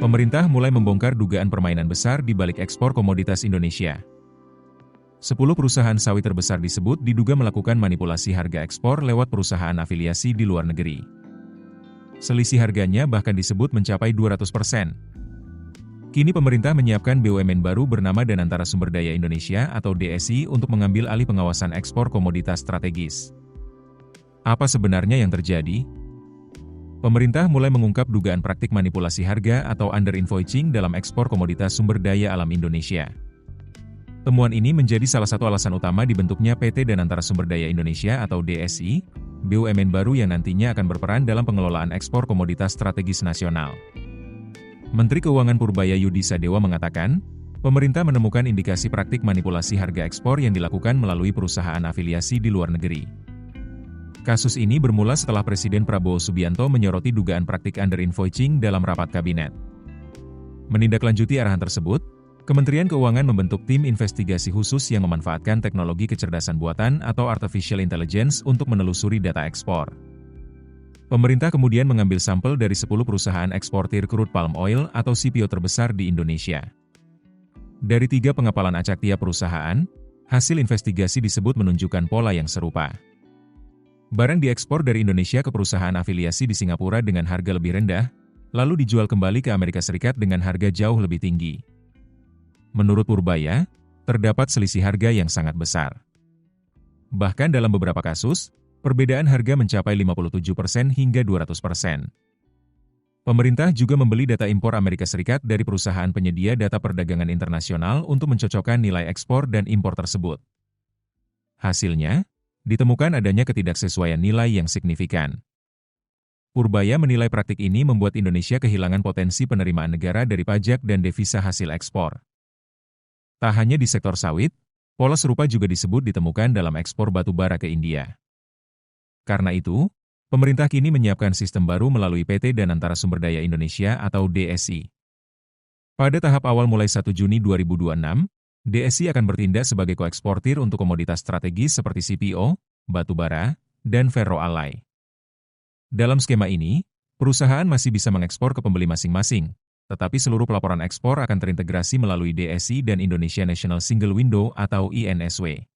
Pemerintah mulai membongkar dugaan permainan besar di balik ekspor komoditas Indonesia. 10 perusahaan sawit terbesar disebut diduga melakukan manipulasi harga ekspor lewat perusahaan afiliasi di luar negeri. Selisih harganya bahkan disebut mencapai 200%. Kini pemerintah menyiapkan BUMN baru bernama Danantara Sumber Daya Indonesia atau DSI untuk mengambil alih pengawasan ekspor komoditas strategis. Apa sebenarnya yang terjadi? Pemerintah mulai mengungkap dugaan praktik manipulasi harga atau under-invoicing dalam ekspor komoditas sumber daya alam Indonesia. Temuan ini menjadi salah satu alasan utama dibentuknya PT Danantara Sumber Daya Indonesia atau DSI, BUMN baru yang nantinya akan berperan dalam pengelolaan ekspor komoditas strategis nasional. Menteri Keuangan Purbaya Yudi Sadewa mengatakan, pemerintah menemukan indikasi praktik manipulasi harga ekspor yang dilakukan melalui perusahaan afiliasi di luar negeri. Kasus ini bermula setelah Presiden Prabowo Subianto menyoroti dugaan praktik under-invoicing dalam rapat kabinet. Menindaklanjuti arahan tersebut, Kementerian Keuangan membentuk tim investigasi khusus yang memanfaatkan teknologi kecerdasan buatan atau artificial intelligence untuk menelusuri data ekspor. Pemerintah kemudian mengambil sampel dari 10 perusahaan eksportir crude palm oil atau CPO terbesar di Indonesia. Dari 3 pengapalan acak tiap perusahaan, hasil investigasi disebut menunjukkan pola yang serupa. Barang diekspor dari Indonesia ke perusahaan afiliasi di Singapura dengan harga lebih rendah, lalu dijual kembali ke Amerika Serikat dengan harga jauh lebih tinggi. Menurut Purbaya, terdapat selisih harga yang sangat besar. Bahkan dalam beberapa kasus, perbedaan harga mencapai 57% hingga 200%. Pemerintah juga membeli data impor Amerika Serikat dari perusahaan penyedia data perdagangan internasional untuk mencocokkan nilai ekspor dan impor tersebut. Hasilnya, ditemukan adanya ketidaksesuaian nilai yang signifikan. Purbaya menilai praktik ini membuat Indonesia kehilangan potensi penerimaan negara dari pajak dan devisa hasil ekspor. Tak hanya di sektor sawit, pola serupa juga disebut ditemukan dalam ekspor batu bara ke India. Karena itu, pemerintah kini menyiapkan sistem baru melalui PT Danantara Sumber Daya Indonesia atau DSI. Pada tahap awal mulai 1 Juni 2026, DSI akan bertindak sebagai koeksportir untuk komoditas strategis seperti CPO, batu bara, dan ferroalloy. Dalam skema ini, perusahaan masih bisa mengekspor ke pembeli masing-masing, tetapi seluruh pelaporan ekspor akan terintegrasi melalui DSI dan Indonesia National Single Window atau INSW.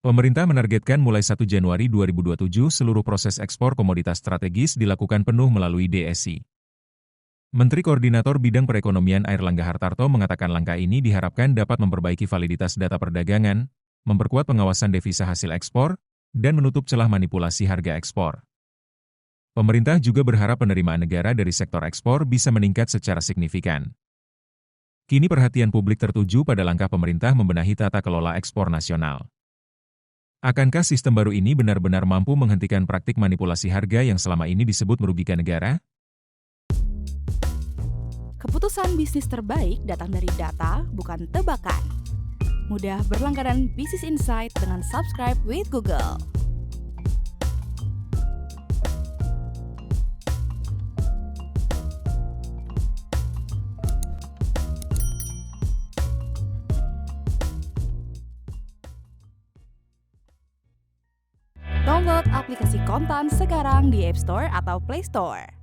Pemerintah menargetkan mulai 1 Januari 2027 seluruh proses ekspor komoditas strategis dilakukan penuh melalui DSI. Menteri Koordinator Bidang Perekonomian Airlangga Hartarto mengatakan langkah ini diharapkan dapat memperbaiki validitas data perdagangan, memperkuat pengawasan devisa hasil ekspor, dan menutup celah manipulasi harga ekspor. Pemerintah juga berharap penerimaan negara dari sektor ekspor bisa meningkat secara signifikan. Kini perhatian publik tertuju pada langkah pemerintah membenahi tata kelola ekspor nasional. Akankah sistem baru ini benar-benar mampu menghentikan praktik manipulasi harga yang selama ini disebut merugikan negara? Keputusan bisnis terbaik datang dari data, bukan tebakan. Mudah berlangganan Business Insight dengan subscribe with Google. Download aplikasi Kontan sekarang di App Store atau Play Store.